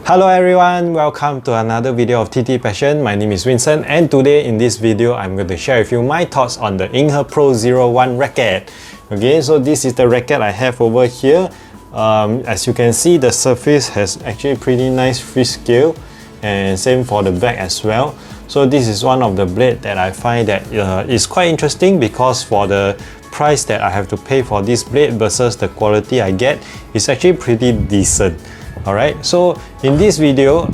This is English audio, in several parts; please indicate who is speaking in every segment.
Speaker 1: Hello everyone, welcome to another video of TT Passion. My name is Vincent and today in this video I'm going to share with you my thoughts on the YINHE Pro 01 racket. Okay, so this is the racket I have over here. As you can see, the surface has actually pretty nice free scale and same for the back as well. So this is one of the blade that I find that is quite interesting because for the price that I have to pay for this blade versus the quality I get is actually pretty decent. Alright, so in this video,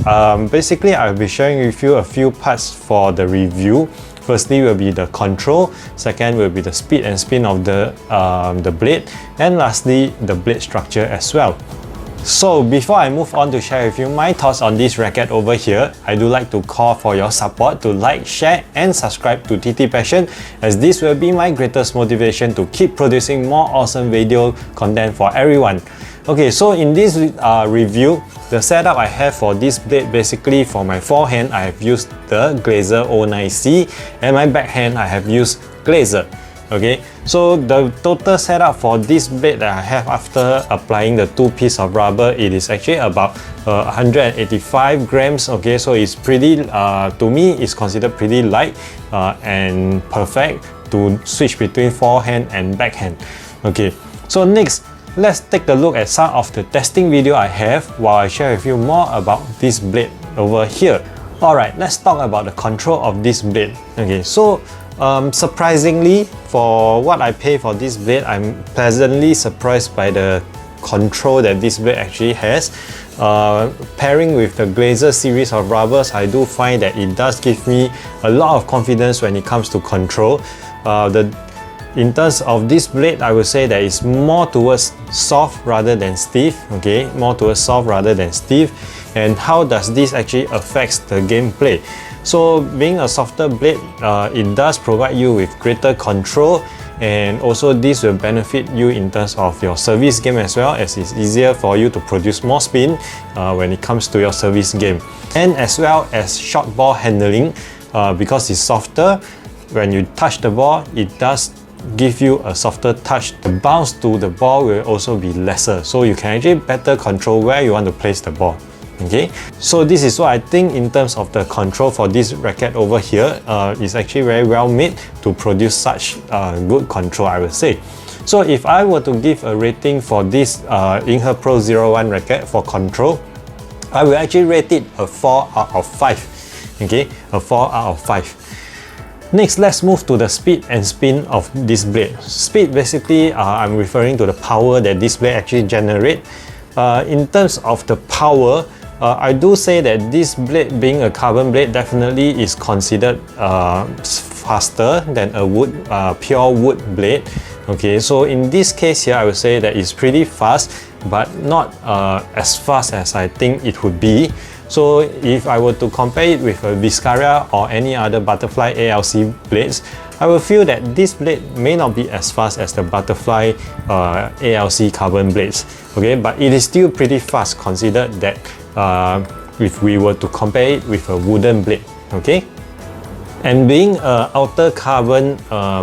Speaker 1: basically I'll be sharing with you a few parts for the review. Firstly will be the control, second will be the speed and spin of the blade, and lastly the blade structure as well. So before I move on to share with you my thoughts on this racket over here, I do like to call for your support to like, share and subscribe to TT Passion, as this will be my greatest motivation to keep producing more awesome video content for everyone. Okay, so in this review, the setup I have for this blade, basically for my forehand I have used the Glazer 09C and my backhand I have used Glazer. Okay, so the total setup for this blade that I have after applying the two pieces of rubber, it is actually about 185 grams. Okay, so it's pretty, to me, it's considered pretty light and perfect to switch between forehand and backhand. Okay, so next, let's take a look at some of the testing video I have while I share with you more about this blade over here. Alright, let's talk about the control of this blade. Okay, so surprisingly, for what I pay for this blade, I'm pleasantly surprised by the control that this blade actually has. Pairing with the Glazer series of rubbers, I do find that it does give me a lot of confidence when it comes to control. In terms of this blade, I would say that it's more towards soft rather than stiff. Okay, more towards soft rather than stiff. And how does this actually affect the gameplay? So being a softer blade, it does provide you with greater control, and also this will benefit you in terms of your service game as well, as it's easier for you to produce more spin when it comes to your service game. And as well as short ball handling, because it's softer, when you touch the ball, it does give you a softer touch. The bounce to the ball will also be lesser, so you can actually better control where you want to place the ball. Okay, so this is what I think in terms of the control for this racket over here. It's actually very well made to produce such good control, I would say. So if I were to give a rating for this YINHE Pro 01 racket for control, I will actually rate it a 4 out of 5. Okay, a 4 out of 5. Next, let's move to the speed and spin of this blade. Speed, basically, I'm referring to the power that this blade actually generates. In terms of the power, I do say that this blade, being a carbon blade, definitely is considered faster than a pure wood blade. Okay, so in this case here, I would say that it's pretty fast, but not as fast as I think it would be. So if I were to compare it with a VISCARIA or any other butterfly ALC blades, I will feel that this blade may not be as fast as the butterfly ALC carbon blades. Okay, but it is still pretty fast considered that if we were to compare it with a wooden blade. Okay, and being an outer carbon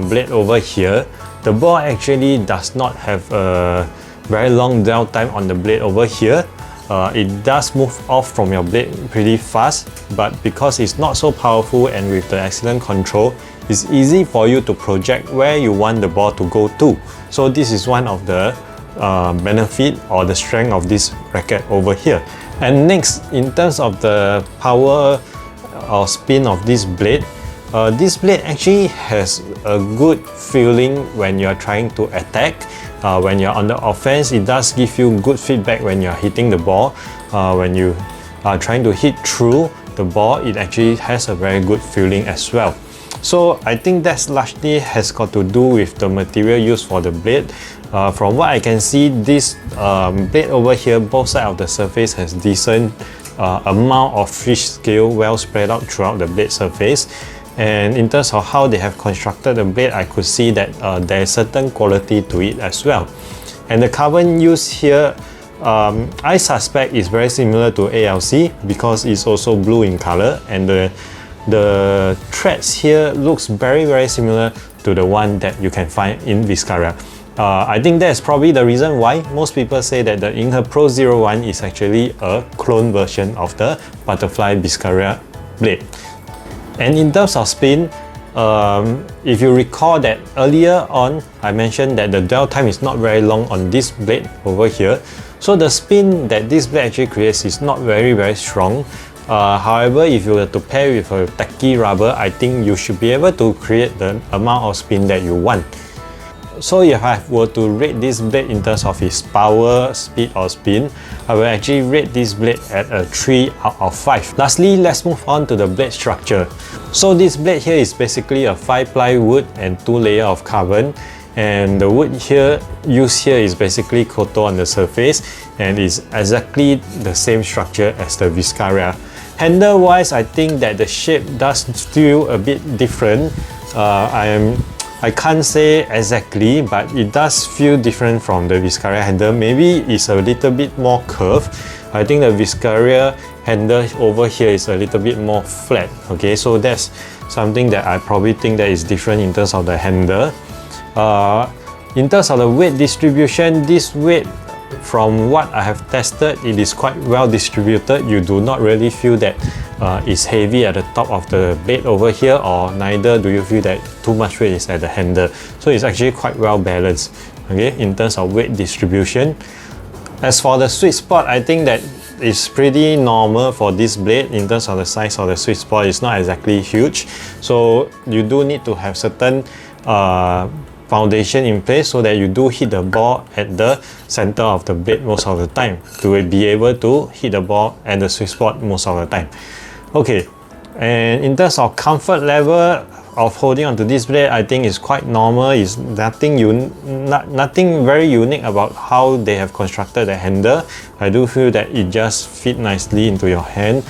Speaker 1: blade over here, the ball actually does not have a very long dwell time on the blade over here. It does move off from your blade pretty fast, but because it's not so powerful and with the excellent control, it's easy for you to project where you want the ball to go to. So this is one of the benefit or the strength of this racket over here. And next, in terms of the power or spin of this blade actually has a good feeling when you're trying to attack. When you're on the offense, it does give you good feedback when you're hitting the ball. When you are trying to hit through the ball, it actually has a very good feeling as well. So I think that's largely has got to do with the material used for the blade. From what I can see, this blade over here, both sides of the surface has decent amount of fish scale well spread out throughout the blade surface. And in terms of how they have constructed the blade, I could see that there is certain quality to it as well. And the carbon used here, I suspect is very similar to ALC because it's also blue in color, and the threads here looks very similar to the one that you can find in VISCARIA. I think that's probably the reason why most people say that the YINHE Pro 01 is actually a clone version of the butterfly Viscaria blade. And in terms of spin, if you recall that earlier on I mentioned that the dwell time is not very long on this blade over here, so the spin that this blade actually creates is not very strong. However, if you were to pair with a tacky rubber, I think you should be able to create the amount of spin that you want. So if I were to rate this blade in terms of its power, speed or spin, I will actually rate this blade at a 3 out of 5. Lastly, let's move on to the blade structure. So this blade here is basically a 5-ply wood and 2 layers of carbon, and the wood here used here is basically koto on the surface and is exactly the same structure as the Viscaria. Handle wise, I think that the shape does feel a bit different. I can't say exactly, but it does feel different from the Viscaria handle. Maybe it's a little bit more curved. I think the Viscaria handle over here is a little bit more flat. Okay, so that's something that I probably think that is different in terms of the handle. In terms of the weight distribution, this weight, from what I have tested, it is quite well distributed. You do not really feel that it's heavy at the top of the blade over here, or neither do you feel that too much weight is at the handle. So it's actually quite well balanced, okay, in terms of weight distribution. As for the sweet spot, I think that it's pretty normal for this blade in terms of the size of the sweet spot. It's not exactly huge, so you do need to have certain foundation in place so that you do hit the ball at the center of the blade most of the time, to be able to hit the ball at the sweet spot most of the time. Okay, and in terms of comfort level of holding onto this blade, I think it's quite normal. It's nothing very unique about how they have constructed the handle. I do feel that it just fits nicely into your hand.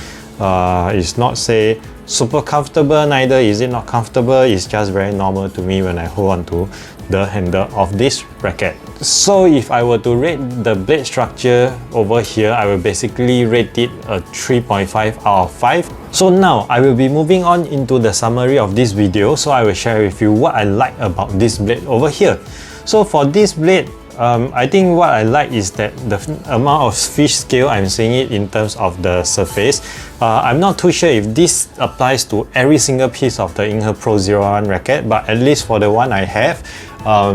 Speaker 1: It's not say super comfortable, neither is it not comfortable. It's just very normal to me when I hold on to the handle of this racket. So if I were to rate the blade structure over here, I will basically rate it a 3.5 out of 5. So now I will be moving on into the summary of this video. So I will share with you what I like about this blade over here. So for this blade, I think what I like is that the amount of fish scale I'm seeing it in terms of the surface. I'm not too sure if this applies to every single piece of the YINHE Pro 01 racket, but at least for the one I have,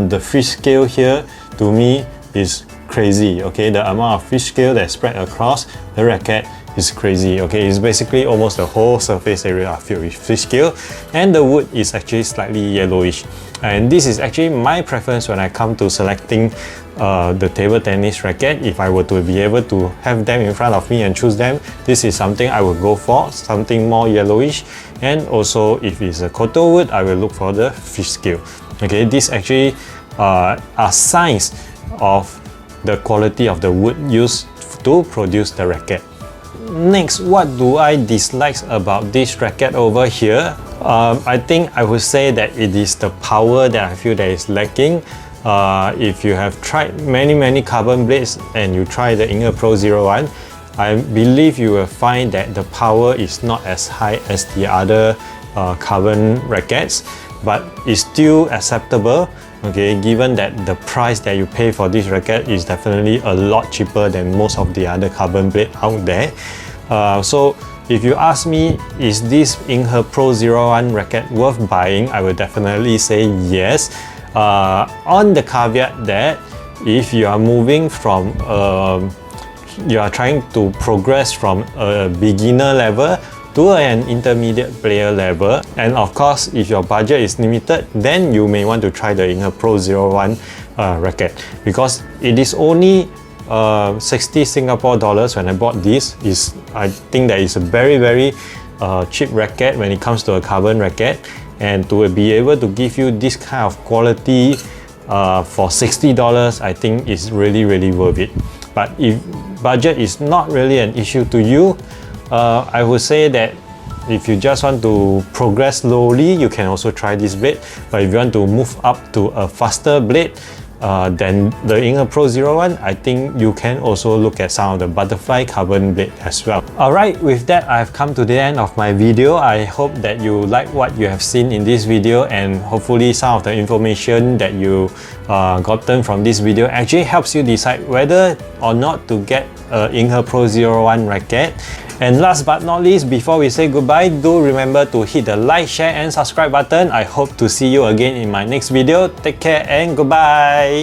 Speaker 1: the fish scale here to me is crazy. Okay, the amount of fish scale that's spread across the racket is crazy. Okay, it's basically almost the whole surface area filled with fish scale, and the wood is actually slightly yellowish. And this is actually my preference when I come to selecting the table tennis racket. If I were to be able to have them in front of me and choose them, this is something I would go for, something more yellowish. And also if it's a koto wood, I will look for the fish scale. Okay, these actually are signs of the quality of the wood used to produce the racket. Next, what do I dislike about this racket over here? I think I would say that it is the power that I feel that is lacking. If you have tried many carbon blades and you try the YINHE Pro 01, I believe you will find that the power is not as high as the other carbon rackets, but it's still acceptable. Okay, given that the price that you pay for this racket is definitely a lot cheaper than most of the other carbon blade out there. So if you ask me, is this YINHE Pro 01 racket worth buying? I would definitely say yes. On the caveat that if you are moving from, you are trying to progress from a beginner level to an intermediate player level, and of course if your budget is limited, then you may want to try the YINHE Pro 01 racket, because it is only 60 Singapore dollars when I bought this. I think that is a very cheap racket when it comes to a carbon racket, and to be able to give you this kind of quality for $60, I think is really worth it. But if budget is not really an issue to you, I would say that if you just want to progress slowly, you can also try this blade. But if you want to move up to a faster blade, than the YINHE Pro 01, I think you can also look at some of the butterfly carbon blade as well. Alright, with that, I've come to the end of my video. I hope that you like what you have seen in this video, and hopefully some of the information that you gotten from this video actually helps you decide whether or not to get a YINHE Pro 01 racket. And last but not least, before we say goodbye, do remember to hit the like, share and subscribe button. I hope to see you again in my next video. Take care and goodbye!